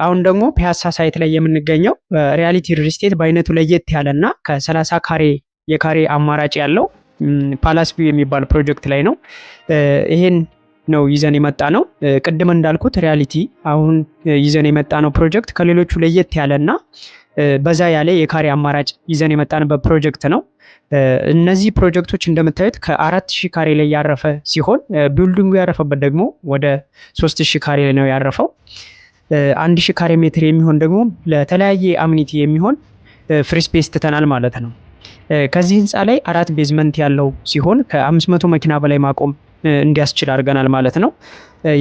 አሁን ደግሞ ፒያሳ ሳይት ላይ የምንገኘው ሪያሊቲ ሪል ስቴት በአይነቱ ለየት ያለና ከ30 ካሬ የካሬ አማራጭ ያለው ፓላስ ቪው የሚባል ፕሮጀክት ላይ ነው። ይሄን ነው ይዘን የመጣ ነው። ቅድም እንዳልኩት ሪያሊቲ አሁን ይዘን የመጣ ነው ፕሮጀክት ከሌሎቹ ለየት ያለና በዛ ያለ የካሬ አማራጭ ይዘን የመጣንበት ፕሮጀክት ነው። እነዚህ ፕሮጀክቶች እንደምታዩት ከ4000 ካሬ ላይ ያረፈ ሲሆን ቢልዲንጉ ያረፈበት ደግሞ ወደ 3000 ካሬ ላይ ነው ያረፈው። 1000 ካሬ ሜትር የሚሆን ደግሞ ለተለያየ አሚኒቲ የሚሆን ፍሪ ስፔስ ትተናል ማለት ነው። ከዚህ ህንፃ ላይ 4 ቤዝመንት ያለው ሲሆን ከ500 መኪና በላይ ማቆም እንዲያስችል አድርገናል ማለት ነው።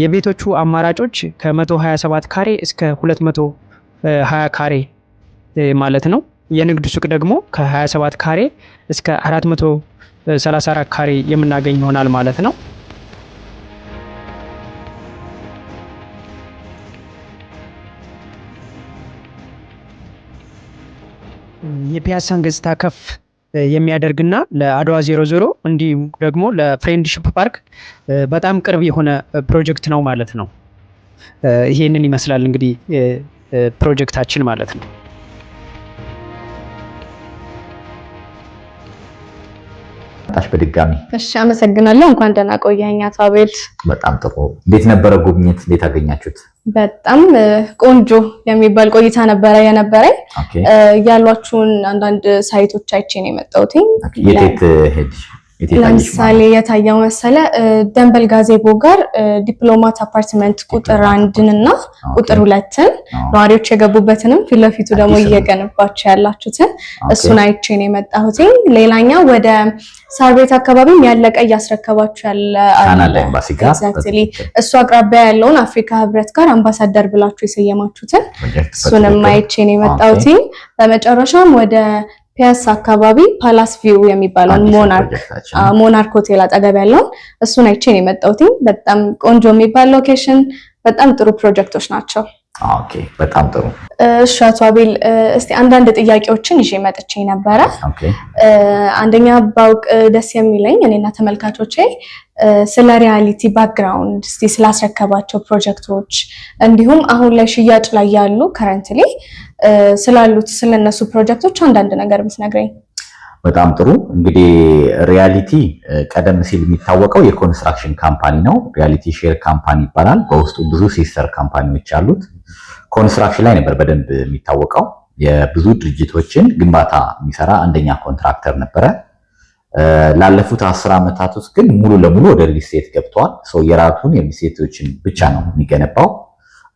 የቤቶቹ አማራጮች ከ127 ካሬ እስከ 220 ካሬ ማለት ነው። የንግድ ሱቅ ደግሞ ከ27 ካሬ እስከ 434 ካሬ የምናገኝ ይሆናል ማለት ነው። የፒያሳን ገጽታ ከፍ የሚያደርግና ለአድዋ 00 እንዲሁም ደግሞ ለፍሬንድሺፕ ፓርክ በጣም ቅርብ የሆነ ፕሮጀክት ነው ማለት ነው። ይሄንን ይመስላል እንግዲህ ፕሮጀክታችን ማለት ነው። ታሽ በድጋሚ እሺ፣ አመሰግናለሁ። እንኳን ደህና ቆየኸኝ አቶ አቤል። በጣም ጥሩ። እንዴት ነበረ ጉብኝት? እንዴት አገኛችሁት? በጣም ቆንጆ የሚባል ቆይታ ነበረ የነበረኝ። ያሏችሁን አንዳንድ ሳይቶች አይቼ ነው የመጣሁት። የት ሄድሽ? ለምሳሌ የታየው መሰለ ደንበል ጋዜቦ ጋር ዲፕሎማት አፓርትመንት ቁጥር 1 እና ቁጥር 2ን ነዋሪዎች የገቡበትንም ፊት ለፊቱ ደግሞ እየገነባችሁ ያላችሁትን እሱን አይቼ ነው የመጣሁት። ሌላኛው ወደ ሳር ቤት አካባቢ ያለቀ እያስረከባችሁ ያለ ካናዳ ኤምባሲ ጋር እሱ አቅራቢያ ያለውን አፍሪካ ህብረት ጋር አምባሳደር ብላችሁ የሰየማችሁትን እሱንም አይቼ ነው የመጣሁት። በመጨረሻም ወደ ፒያሳ አካባቢ ፓላስ ቪው የሚባለውን ሞናርክ ሆቴል አጠገብ ያለውን እሱን አይቼ ነው የመጣሁት። በጣም ቆንጆ የሚባል ሎኬሽን፣ በጣም ጥሩ ፕሮጀክቶች ናቸው። ኦኬ፣ በጣም ጥሩ። እሺ አቶ አቤል፣ እስቲ አንዳንድ ጥያቄዎችን ይዤ መጥቼ ነበረ። አንደኛ ባውቅ ደስ የሚለኝ እኔና ተመልካቾቼ ስለ ሪያሊቲ ባክግራውንድ እስቲ ስላስረከባቸው ፕሮጀክቶች እንዲሁም አሁን ላይ ሽያጭ ላይ ያሉ ከረንትሊ ስላሉት ስለነሱ ፕሮጀክቶች አንዳንድ ነገር ብትነግረኝ። በጣም ጥሩ። እንግዲህ ሪያሊቲ ቀደም ሲል የሚታወቀው የኮንስትራክሽን ካምፓኒ ነው። ሪያሊቲ ሼር ካምፓኒ ይባላል። በውስጡ ብዙ ሲስተር ካምፓኒዎች አሉት። ኮንስትራክሽን ላይ ነበር በደንብ የሚታወቀው። የብዙ ድርጅቶችን ግንባታ የሚሰራ አንደኛ ኮንትራክተር ነበረ። ላለፉት 10 ዓመታት ውስጥ ግን ሙሉ ለሙሉ ወደ ሪል ስቴት ገብቷል። የራሱን የሪል ስቴቶችን ብቻ ነው የሚገነባው።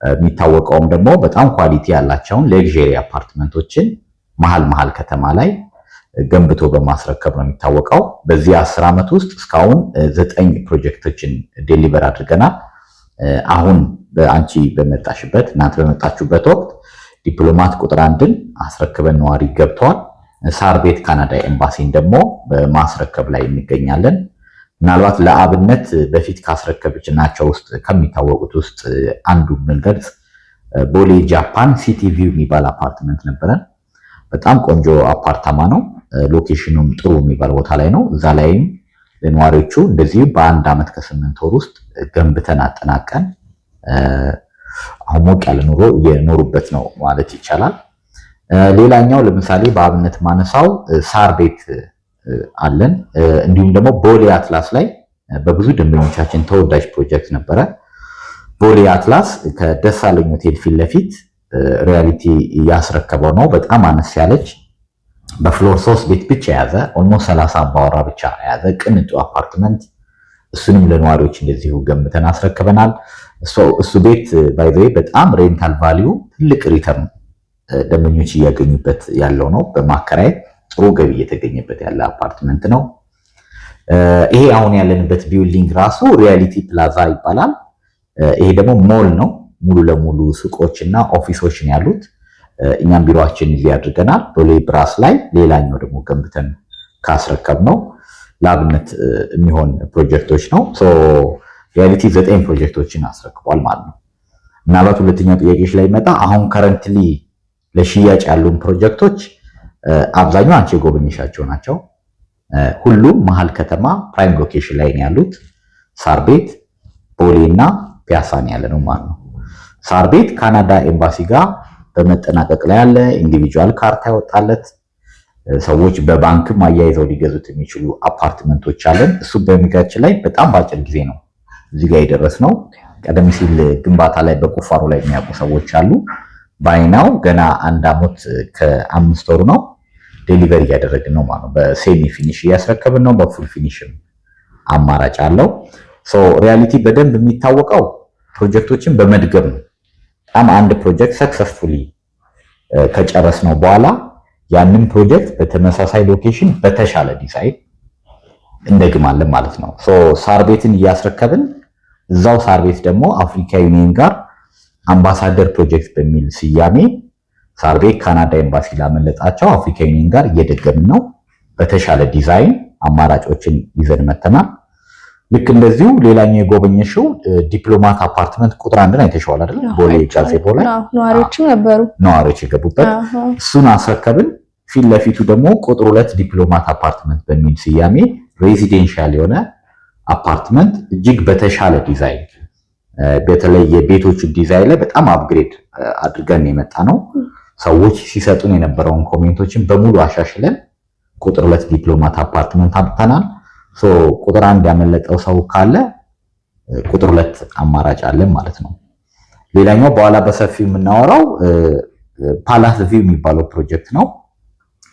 የሚታወቀውም ደግሞ በጣም ኳሊቲ ያላቸውን ሌክዠሪ አፓርትመንቶችን መሃል ከተማ ላይ ገንብቶ በማስረከብ ነው የሚታወቀው። በዚህ 10 ዓመት ውስጥ እስካሁን 9 ፕሮጀክቶችን ዴሊቨር አድርገናል። አሁን በአንቺ በመጣሽበት እናንተ በመጣችሁበት ወቅት ዲፕሎማት ቁጥር 1ን አስረክበን ነዋሪ ገብተዋል። ሳር ቤት ካናዳ ኤምባሲን ደግሞ በማስረከብ ላይ እንገኛለን። ምናልባት ለአብነት በፊት ካስረከብችናቸው ውስጥ ከሚታወቁት ውስጥ አንዱ መንገድ ቦሌ ጃፓን ሲቲ ቪው የሚባል አፓርትመንት ነበረን። በጣም ቆንጆ አፓርታማ ነው። ሎኬሽኑም ጥሩ የሚባል ቦታ ላይ ነው። እዛ ላይም ለነዋሪዎቹ እንደዚሁ በ1 ዓመት ከ8 ወር ውስጥ ገንብተን አጠናቀን አሁን ሞቅ ያለ ኑሮ እየኖሩበት ነው ማለት ይቻላል። ሌላኛው ለምሳሌ በአብነት ማነሳው ሳር ቤት አለን። እንዲሁም ደግሞ ቦሌ አትላስ ላይ በብዙ ደንበኞቻችን ተወዳጅ ፕሮጀክት ነበረ። ቦሌ አትላስ ከደሳለኝ ሆቴል ፊት ለፊት ሪያሊቲ ያስረከበው ነው። በጣም አነስ ያለች በፍሎር 3 ቤት ብቻ የያዘ ኦልሞስት 30 አባወራ ብቻ የያዘ ቅንጡ አፓርትመንት፣ እሱንም ለነዋሪዎች እንደዚሁ ገንብተን አስረክበናል። እሱ ቤት ባይ ዘ ወይ በጣም ሬንታል ቫልዩ ትልቅ ሪተርን ደንበኞች እያገኙበት ያለው ነው። በማከራየት ጥሩ ገቢ እየተገኘበት ያለ አፓርትመንት ነው። ይሄ አሁን ያለንበት ቢልዲንግ ራሱ ሪያሊቲ ፕላዛ ይባላል። ይሄ ደግሞ ሞል ነው። ሙሉ ለሙሉ ሱቆችና ኦፊሶችን ያሉት። እኛም ቢሮአችን እዚህ አድርገናል ቦሌ ብራስ ላይ። ሌላኛው ደግሞ ገንብተን ካስረከብ ነው ለአብነት የሚሆን ፕሮጀክቶች ነው። ሪያሊቲ 9 ፕሮጀክቶችን አስረክቧል ማለት ነው። ምናልባት ሁለተኛው ጥያቄዎች ላይ መጣ። አሁን ከረንትሊ ለሽያጭ ያሉን ፕሮጀክቶች አብዛኛው አንቺ የጎበኘሻቸው ናቸው። ሁሉም መሃል ከተማ ፕራይም ሎኬሽን ላይ ነው ያሉት። ሳር ቤት፣ ቦሌ እና ፒያሳ ነው ያለነው ማለት ነው። ሳር ቤት ካናዳ ኤምባሲ ጋር በመጠናቀቅ ላይ ያለ ኢንዲቪጁዋል ካርታ ያወጣለት ሰዎች በባንክም አያይዘው ሊገዙት የሚችሉ አፓርትመንቶች አለን። እሱ በሚጋችን ላይ በጣም በአጭር ጊዜ ነው እዚህ ጋር የደረስነው። ቀደም ሲል ግንባታ ላይ በቁፋሮ ላይ የሚያውቁ ሰዎች አሉ። ባይናው ገና 1 ዓመት ከ5 ወር ነው ዴሊቨሪ እያደረግን ነው ማለት ነው። በሴሚ ፊኒሽ እያስረከብን ነው። በፉል ፊኒሽም አማራጭ አለው። ሪያሊቲ በደንብ የሚታወቀው ፕሮጀክቶችን በመድገም ነው። በጣም አንድ ፕሮጀክት ሰክሰስፉሊ ከጨረስነው በኋላ ያንን ፕሮጀክት በተመሳሳይ ሎኬሽን በተሻለ ዲዛይን እንደግማለን ማለት ነው። ሳር ቤትን እያስረከብን እዛው ሳር ቤት ደግሞ አፍሪካ ዩኒየን ጋር አምባሳደር ፕሮጀክት በሚል ስያሜ ሳር ቤት ካናዳ ኤምባሲ ላመለጣቸው አፍሪካ ዩኒየን ጋር እየደገምን ነው። በተሻለ ዲዛይን አማራጮችን ይዘን መተናል። ልክ እንደዚሁ ሌላኛው የጎበኘሽው ዲፕሎማት አፓርትመንት ቁጥር 1 አይተሽዋል አይደል? ቦሌ ጋዜቦ ላይ ነዋሪዎችም ነበሩ፣ ነዋሪዎች የገቡበት እሱን አስረከብን። ፊት ለፊቱ ደግሞ ቁጥር 2 ዲፕሎማት አፓርትመንት በሚል ስያሜ ሬዚደንሻል የሆነ አፓርትመንት እጅግ በተሻለ ዲዛይን፣ በተለይ የቤቶቹ ዲዛይን ላይ በጣም አፕግሬድ አድርገን የመጣ ነው። ሰዎች ሲሰጡን የነበረውን ኮሜንቶችን በሙሉ አሻሽለን ቁጥር 2 ዲፕሎማት አፓርትመንት አምጥተናል። ቁጥር 1 ያመለጠው ሰው ካለ ቁጥር 2 አማራጭ አለን ማለት ነው። ሌላኛው በኋላ በሰፊው የምናወራው ፓላስ ቪው የሚባለው ፕሮጀክት ነው።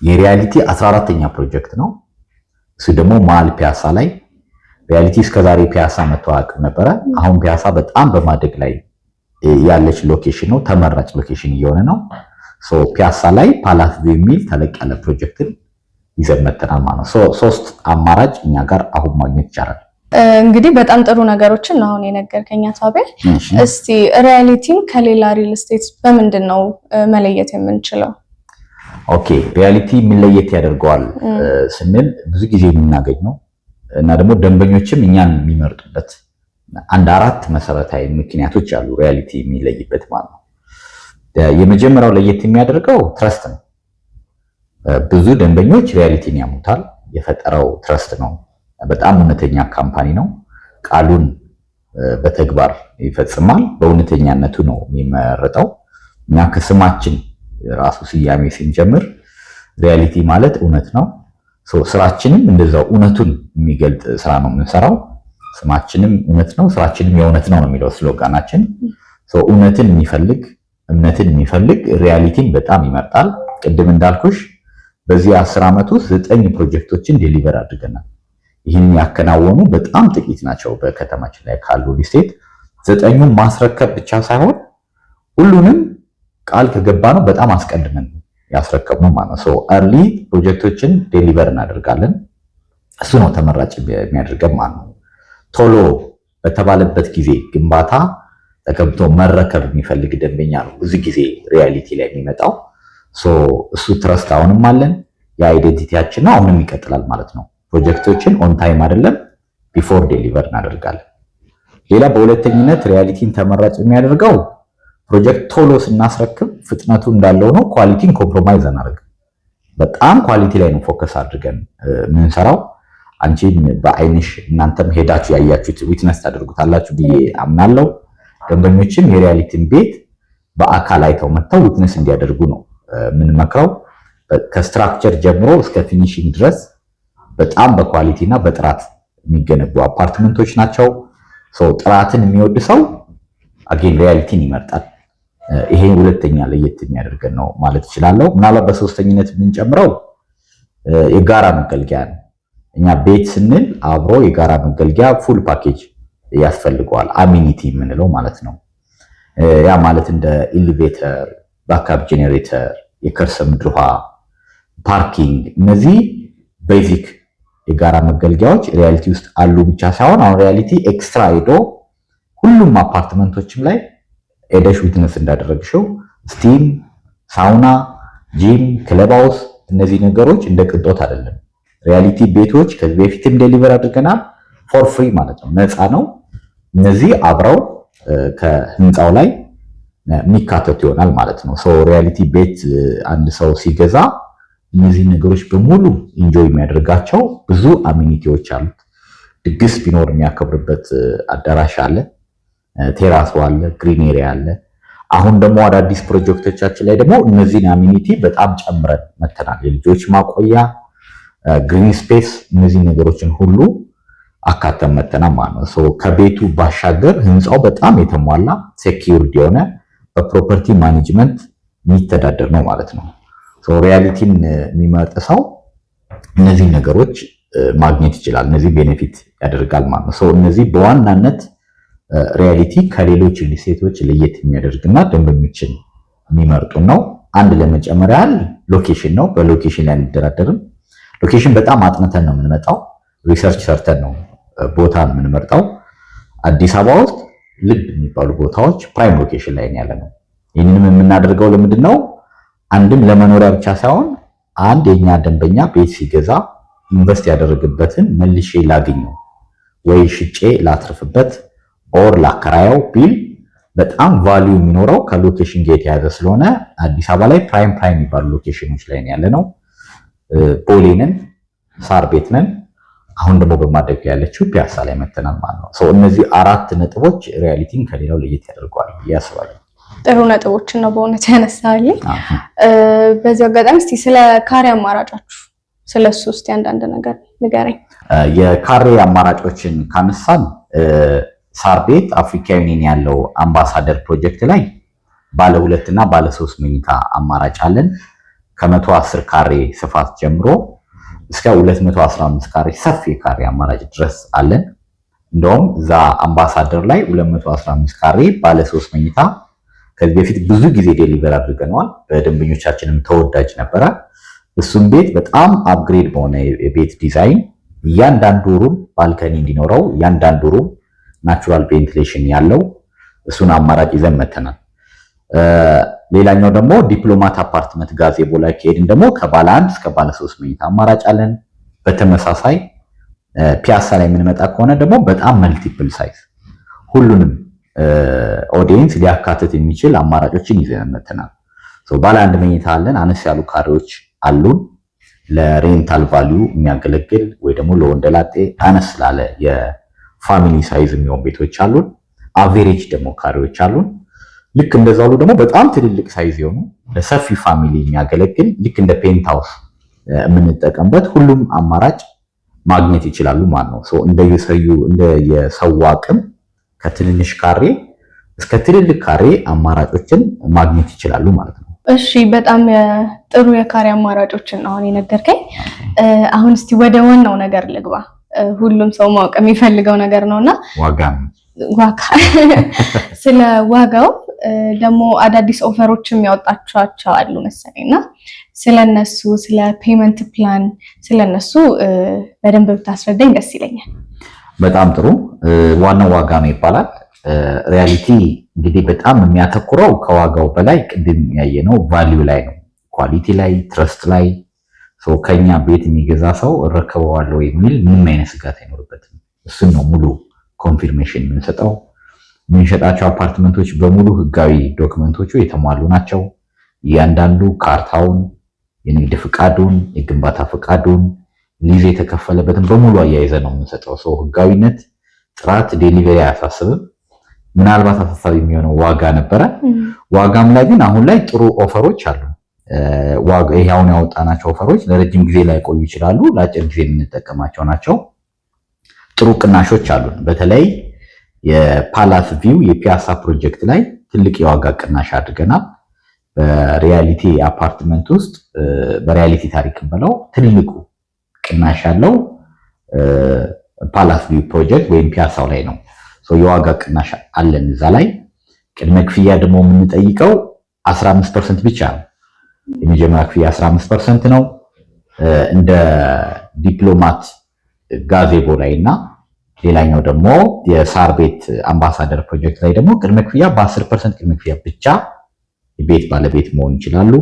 የሪያሊቲ 14ኛ ፕሮጀክት ነው። እሱ ደግሞ መሀል ፒያሳ ላይ ሪያሊቲ እስከዛሬ ፒያሳ መተዋወቅ ነበረ። አሁን ፒያሳ በጣም በማደግ ላይ ያለች ሎኬሽን ነው። ተመራጭ ሎኬሽን እየሆነ ነው። ፒያሳ ላይ ፓላስ ቪው የሚል ተለቅ ያለ ፕሮጀክትን ይዘን መተናል ማለት ነው። 3 አማራጭ እኛ ጋር አሁን ማግኘት ይቻላል። እንግዲህ በጣም ጥሩ ነገሮችን አሁን የነገርከኝ አሳቤል። እስቲ ሪያሊቲን ከሌላ ሪል ስቴት በምንድን ነው መለየት የምንችለው? ኦኬ፣ ሪያሊቲ የሚለየት ያደርገዋል ስንል ብዙ ጊዜ የምናገኘው እና ደግሞ ደንበኞችም እኛን የሚመርጡበት 4 መሰረታዊ ምክንያቶች አሉ ሪያሊቲ የሚለይበት ማለት ነው። የመጀመሪያው ለየት የሚያደርገው ትረስት ነው። ብዙ ደንበኞች ሪያሊቲን ያሙታል። የፈጠረው ትረስት ነው። በጣም እውነተኛ ካምፓኒ ነው። ቃሉን በተግባር ይፈጽማል። በእውነተኛነቱ ነው የሚመረጠው። እኛ ከስማችን ራሱ ስያሜ ስንጀምር ሪያሊቲ ማለት እውነት ነው። ስራችንም እንደዛው እውነቱን የሚገልጥ ስራ ነው የምንሰራው። ስማችንም እውነት ነው፣ ስራችንም የእውነት ነው የሚለው ስሎጋናችን። እውነትን የሚፈልግ እምነትን የሚፈልግ ሪያሊቲን በጣም ይመርጣል። ቅድም እንዳልኩሽ በዚህ 10 ዓመት ውስጥ 9 ፕሮጀክቶችን ዴሊቨር አድርገናል። ይህን ያከናወኑ በጣም ጥቂት ናቸው በከተማችን ላይ ካሉ ሪስቴት። 9ኙን ማስረከብ ብቻ ሳይሆን ሁሉንም ቃል ከገባ ነው በጣም አስቀድመን ያስረከብነው ማለት ነው። አርሊ ፕሮጀክቶችን ዴሊቨር እናደርጋለን። እሱ ነው ተመራጭ የሚያደርገን ማለት ነው። ቶሎ በተባለበት ጊዜ ግንባታ ተገብቶ መረከብ የሚፈልግ ደንበኛ ነው ብዙ ጊዜ ሪያሊቲ ላይ የሚመጣው። እሱ ትረስት አሁንም አለን። የአይዴንቲቲያችን አሁንም ይቀጥላል ማለት ነው። ፕሮጀክቶችን ኦን ታይም አይደለም ቢፎር ዴሊቨር እናደርጋለን። ሌላ በሁለተኝነት ሪያሊቲን ተመራጭ የሚያደርገው ፕሮጀክት ቶሎ ስናስረክብ ፍጥነቱ እንዳለው ነው። ኳሊቲን ኮምፕሮማይዝ አናደርግም። በጣም ኳሊቲ ላይ ነው ፎከስ አድርገን የምንሰራው። አንቺን በአይንሽ እናንተም ሄዳችሁ ያያችሁት ዊትነስ ታደርጉታላችሁ ብዬ አምናለሁ። ደንበኞችም የሪያሊቲን ቤት በአካል አይተው መጥተው ዊትነስ እንዲያደርጉ ነው የምንመክረው። ከስትራክቸር ጀምሮ እስከ ፊኒሺንግ ድረስ በጣም በኳሊቲ እና በጥራት የሚገነቡ አፓርትመንቶች ናቸው። ጥራትን የሚወድ ሰው አጌን ሪያሊቲን ይመርጣል። ይሄ ሁለተኛ ለየት የሚያደርገን ነው ማለት እችላለሁ። ምናልባት በሶስተኝነት የምንጨምረው የጋራ መገልገያ ነው። እኛ ቤት ስንል አብሮ የጋራ መገልገያ ፉል ፓኬጅ ያስፈልገዋል። አሚኒቲ የምንለው ማለት ነው። ያ ማለት እንደ ኤሌቬተር፣ ባክአፕ ጄኔሬተር፣ የከርሰ ምድር ውሃ፣ ፓርኪንግ፣ እነዚህ ቤዚክ የጋራ መገልገያዎች ሪያሊቲ ውስጥ አሉ ብቻ ሳይሆን አሁን ሪያሊቲ ኤክስትራ ሄዶ ሁሉም አፓርትመንቶችም ላይ ኤደሽ ዊትነስ እንዳደረግሽው ስቲም፣ ሳውና፣ ጂም፣ ክለብ ሃውስ እነዚህ ነገሮች እንደ ቅንጦት አይደለም። ሪያሊቲ ቤቶች ከዚህ በፊትም ዴሊቨር አድርገናል። ፎር ፍሪ ማለት ነው፣ ነፃ ነው። እነዚህ አብረው ከህንፃው ላይ የሚካተቱ ይሆናል ማለት ነው። ሪያሊቲ ቤት አንድ ሰው ሲገዛ እነዚህ ነገሮች በሙሉ ኢንጆይ የሚያደርጋቸው ብዙ አሚኒቲዎች አሉት። ድግስ ቢኖር የሚያከብርበት አዳራሽ አለ፣ ቴራሱ አለ፣ ግሪን ኤሪያ አለ። አሁን ደግሞ አዳዲስ ፕሮጀክቶቻችን ላይ ደግሞ እነዚህን አሚኒቲ በጣም ጨምረን መተናል። የልጆች ማቆያ፣ ግሪን ስፔስ፣ እነዚህ ነገሮችን ሁሉ አካተን መተናል ማለት ነው። ሶ ከቤቱ ባሻገር ህንፃው በጣም የተሟላ ሴኪዩርድ የሆነ በፕሮፐርቲ ማኔጅመንት የሚተዳደር ነው ማለት ነው። ሶ ሪያሊቲን የሚመርጥ ሰው እነዚህ ነገሮች ማግኘት ይችላል። እነዚህ ቤኔፊት ያደርጋል ማለት ነው። ሶ እነዚህ በዋናነት ሪያሊቲ ከሌሎች ሪልስቴቶች ለየት የሚያደርግና ደንበኞችን የሚመርጡ ነው። አንድ ለመጨመር ያህል ሎኬሽን ነው። በሎኬሽን ላይ አንደራደርም። ሎኬሽን በጣም አጥንተን ነው የምንመጣው። ሪሰርች ሰርተን ነው ቦታ የምንመርጠው። አዲስ አበባ ውስጥ ልብ የሚባሉ ቦታዎች ፕራይም ሎኬሽን ላይ ያለ ነው። ይህንንም የምናደርገው ለምንድን ነው? አንድም ለመኖሪያ ብቻ ሳይሆን አንድ የኛ ደንበኛ ቤት ሲገዛ ኢንቨስት ያደረገበትን መልሼ ላገኘው ወይ ሽጬ ላትርፍበት ኦር ላከራየው ቢል በጣም ቫልዩ የሚኖረው ከሎኬሽን ጋር የተያዘ ስለሆነ አዲስ አበባ ላይ ፕራይም የሚባሉ ሎኬሽኖች ላይ ያለ ነው። ቦሌ ነን፣ ሳር ቤት ነን። አሁን ደግሞ በማደግ ያለችው ፒያሳ ላይ መተናል ማለት ነው። ሶ እነዚህ 4 ነጥቦች ሪያሊቲን ከሌላው ለየት ያደርገዋል ያስባል። ጥሩ ነጥቦችን ነው በእውነት ያነሳልኝ። በዚህ አጋጣሚ እስቲ ስለ ካሬ አማራጫችሁ ስለሱ እስቲ አንዳንድ ነገር ንገረኝ። የካሬ አማራጮችን ካነሳን ሳር ቤት አፍሪካ ዩኒየን ያለው አምባሳደር ፕሮጀክት ላይ ባለ 2 እና ባለ 3 መኝታ አማራጭ አለን። ከ110 ካሬ ስፋት ጀምሮ እስከ 215 ካሬ ሰፊ ካሬ አማራጭ ድረስ አለን። እንደውም እዛ አምባሳደር ላይ 215 ካሬ ባለ 3 መኝታ ከዚህ በፊት ብዙ ጊዜ ዴሊቨር አድርገነዋል። በደንበኞቻችንም ተወዳጅ ነበረ። እሱም ቤት በጣም አፕግሬድ በሆነ የቤት ዲዛይን እያንዳንዱ ሩም ባልከኒ እንዲኖረው እያንዳንዱ ሩም ናቹራል ቬንቲሌሽን ያለው እሱን አማራጭ ይዘን መተናል። ሌላኛው ደግሞ ዲፕሎማት አፓርትመንት ጋዜቦ ላይ ከሄድን ደግሞ ከባለ 1 እስከ ባለ 3 መኝታ አማራጭ አለን። በተመሳሳይ ፒያሳ ላይ የምንመጣ ከሆነ ደግሞ በጣም መልቲፕል ሳይዝ ሁሉንም ኦዲየንስ ሊያካትት የሚችል አማራጮችን ይዘን መተናል። ባለ 1 መኝታ አለን። አነስ ያሉ ካሬዎች አሉን። ለሬንታል ቫልዩ የሚያገለግል ወይ ደግሞ ለወንደላጤ አነስ ላለ የፋሚሊ ሳይዝ የሚሆን ቤቶች አሉን። አቬሬጅ ደግሞ ካሬዎች አሉን። ልክ እንደዛው ደግሞ በጣም ትልልቅ ሳይዝ የሆኑ ለሰፊ ፋሚሊ የሚያገለግል ልክ እንደ ፔንት ሃውስ የምንጠቀምበት ሁሉም አማራጭ ማግኘት ይችላሉ ማለት ነው። እንደየሰው አቅም ከትንንሽ ካሬ እስከ ትልልቅ ካሬ አማራጮችን ማግኘት ይችላሉ ማለት ነው። እሺ፣ በጣም ጥሩ የካሬ አማራጮችን አሁን የነገርከኝ። አሁን እስቲ ወደ ዋናው ነገር ልግባ። ሁሉም ሰው ማወቅ የሚፈልገው ነገር ነውና ዋጋ ስለ ዋጋው ደግሞ አዳዲስ ኦፈሮችም ያወጣቸው አሉ መሰለኝና ስለነሱ ስለ ፔመንት ፕላን ስለነሱ በደንብ ብታስረዳኝ ደስ ይለኛል። በጣም ጥሩ። ዋናው ዋጋ ነው ይባላል። ሪያሊቲ እንግዲህ በጣም የሚያተኩረው ከዋጋው በላይ ቅድም ያየነው ቫልዩ ላይ ነው፣ ኳሊቲ ላይ፣ ትረስት ላይ። ከኛ ቤት የሚገዛ ሰው እረከበዋለሁ የሚል ምንም አይነት ስጋት አይኖርበትም። እሱን ነው ሙሉ ኮንፊርሜሽን የምንሰጠው። የምንሸጣቸው አፓርትመንቶች በሙሉ ህጋዊ ዶክመንቶቹ የተሟሉ ናቸው። እያንዳንዱ ካርታውን፣ የንግድ ፍቃዱን፣ የግንባታ ፍቃዱን፣ ሊዝ የተከፈለበትን በሙሉ አያይዘ ነው የምንሰጠው። ህጋዊነት፣ ጥራት፣ ዴሊቨሪ አያሳስብም። ምናልባት አሳሳቢ የሚሆነው ዋጋ ነበረ። ዋጋም ላይ ግን አሁን ላይ ጥሩ ኦፈሮች አሉ። ይሄ አሁን ያወጣናቸው ኦፈሮች ለረጅም ጊዜ ላይ ቆዩ ይችላሉ፣ ለአጭር ጊዜ የምንጠቀማቸው ናቸው። ጥሩ ቅናሾች አሉን። በተለይ የፓላስ ቪው የፒያሳ ፕሮጀክት ላይ ትልቅ የዋጋ ቅናሽ አድርገናል። በሪያሊቲ አፓርትመንት ውስጥ በሪያሊቲ ታሪክ ብለው ትልቁ ቅናሽ ያለው ፓላስ ቪው ፕሮጀክት ወይም ፒያሳው ላይ ነው። የዋጋ ቅናሽ አለን እዛ ላይ። ቅድመ ክፍያ ደግሞ የምንጠይቀው 15% ብቻ ነው። የመጀመሪያ ክፍያ 15% ነው። እንደ ዲፕሎማት ጋዜቦ ላይ እና ሌላኛው ደግሞ የሳር ቤት አምባሳደር ፕሮጀክት ላይ ደግሞ ቅድመ ክፍያ በ10% ቅድመ ክፍያ ብቻ የቤት ባለቤት መሆን ይችላሉ።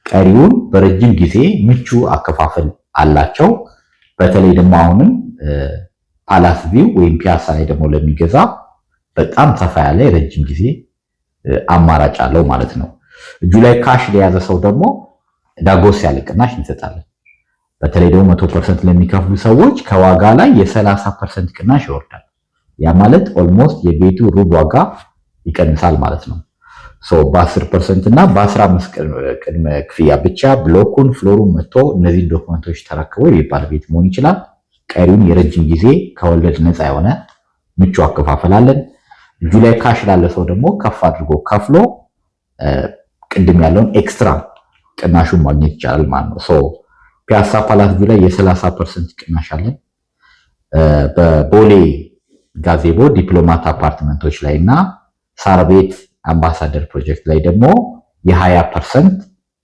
ቀሪውን በረጅም ጊዜ ምቹ አከፋፈል አላቸው። በተለይ ደግሞ አሁንም ፓላስ ቪው ወይም ፒያሳ ላይ ደግሞ ለሚገዛ በጣም ሰፋ ያለ የረጅም ጊዜ አማራጭ አለው ማለት ነው። እጁ ላይ ካሽ ለያዘ ሰው ደግሞ ዳጎስ ያለ ቅናሽ እንሰጣለን። በተለይ ደግሞ 100% ለሚከፍሉ ሰዎች ከዋጋ ላይ የ30% ቅናሽ ይወርዳል። ያ ማለት ኦልሞስት የቤቱ ሩብ ዋጋ ይቀንሳል ማለት ነው። በ10% እና በ15 ቅድመ ክፍያ ብቻ ብሎኩን ፍሎሩን መጥቶ እነዚህ ዶክመንቶች ተረክቦ የቤት ቤት መሆን ይችላል። ቀሪውን የረጅም ጊዜ ከወለድ ነፃ የሆነ ምቹ አከፋፈላለን። እጁ ላይ ካሽ ላለ ሰው ደግሞ ከፍ አድርጎ ከፍሎ ቅድም ያለውን ኤክስትራ ቅናሹን ማግኘት ይቻላል ማለት ነው። ፒያሳ ፓላስ ቪው ላይ የ30% ቅናሽ አለን። በቦሌ ጋዜቦ ዲፕሎማት አፓርትመንቶች ላይ እና ሳር ቤት አምባሳደር ፕሮጀክት ላይ ደግሞ የ20%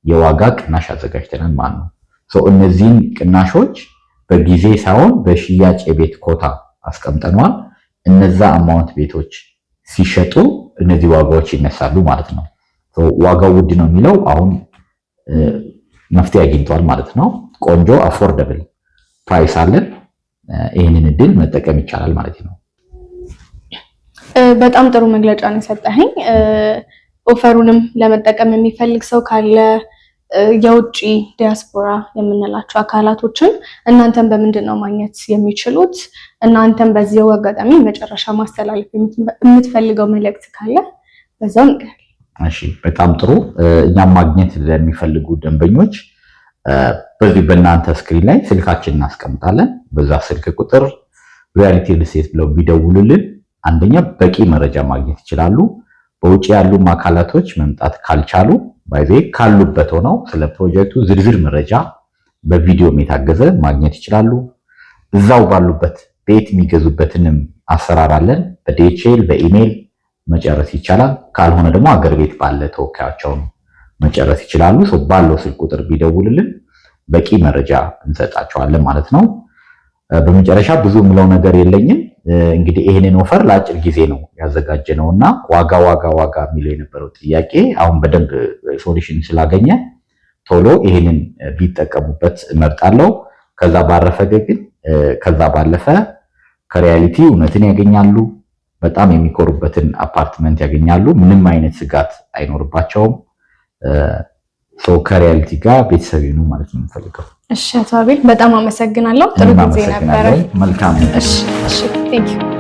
የዋጋ ቅናሽ አዘጋጅተናል ማለት ነው። እነዚህን ቅናሾች በጊዜ ሳይሆን በሽያጭ የቤት ኮታ አስቀምጠናል። እነዛ አማውንት ቤቶች ሲሸጡ እነዚህ ዋጋዎች ይነሳሉ ማለት ነው። ዋጋው ውድ ነው የሚለው አሁን መፍትሄ አግኝቷል ማለት ነው። ቆንጆ አፎርደብል ፕራይስ አለን። ይህንን እድል መጠቀም ይቻላል ማለት ነው። በጣም ጥሩ መግለጫ ነው የሰጠኸኝ። ኦፈሩንም ለመጠቀም የሚፈልግ ሰው ካለ የውጭ ዲያስፖራ የምንላቸው አካላቶችን እናንተን በምንድን ነው ማግኘት የሚችሉት? እናንተን በዚህ አጋጣሚ መጨረሻ ማስተላለፍ የምትፈልገው መልእክት ካለ በዛው ንገር። እሺ፣ በጣም ጥሩ። እኛም ማግኘት ለሚፈልጉ ደንበኞች በዚህ በእናንተ ስክሪን ላይ ስልካችን እናስቀምጣለን። በዛ ስልክ ቁጥር ሪያሊቲ ሪል ስቴት ብለው ቢደውሉልን አንደኛ በቂ መረጃ ማግኘት ይችላሉ። በውጭ ያሉ አካላቶች መምጣት ካልቻሉ ካሉበት ሆነው ስለ ፕሮጀክቱ ዝርዝር መረጃ በቪዲዮ የታገዘ ማግኘት ይችላሉ። እዛው ባሉበት ቤት የሚገዙበትንም አሰራር አለን። በዲኤችኤል በኢሜይል መጨረስ ይቻላል። ካልሆነ ደግሞ አገር ቤት ባለ ተወካያቸውን መጨረስ ይችላሉ። ባለው ስልክ ቁጥር ቢደውሉልን በቂ መረጃ እንሰጣቸዋለን ማለት ነው። በመጨረሻ ብዙ የምለው ነገር የለኝም። እንግዲህ ይሄንን ኦፈር ለአጭር ጊዜ ነው ያዘጋጀነውና ዋጋ የሚለው የነበረው ጥያቄ አሁን በደንብ ሶሉሽን ስላገኘ ቶሎ ይሄንን ቢጠቀሙበት እመርጣለሁ። ከዛ ባለፈ ከሪያሊቲ እውነትን ያገኛሉ። በጣም የሚኮሩበትን አፓርትመንት ያገኛሉ። ምንም አይነት ስጋት አይኖርባቸውም። ከሪያሊቲ ጋር ቤተሰብ ይሁኑ ማለት ነው የምፈልገው። እሺ አቶ አቤል በጣም አመሰግናለሁ። ጥሩ ጊዜ ነበረ። መልካም። እሺ ቴንክ ዩ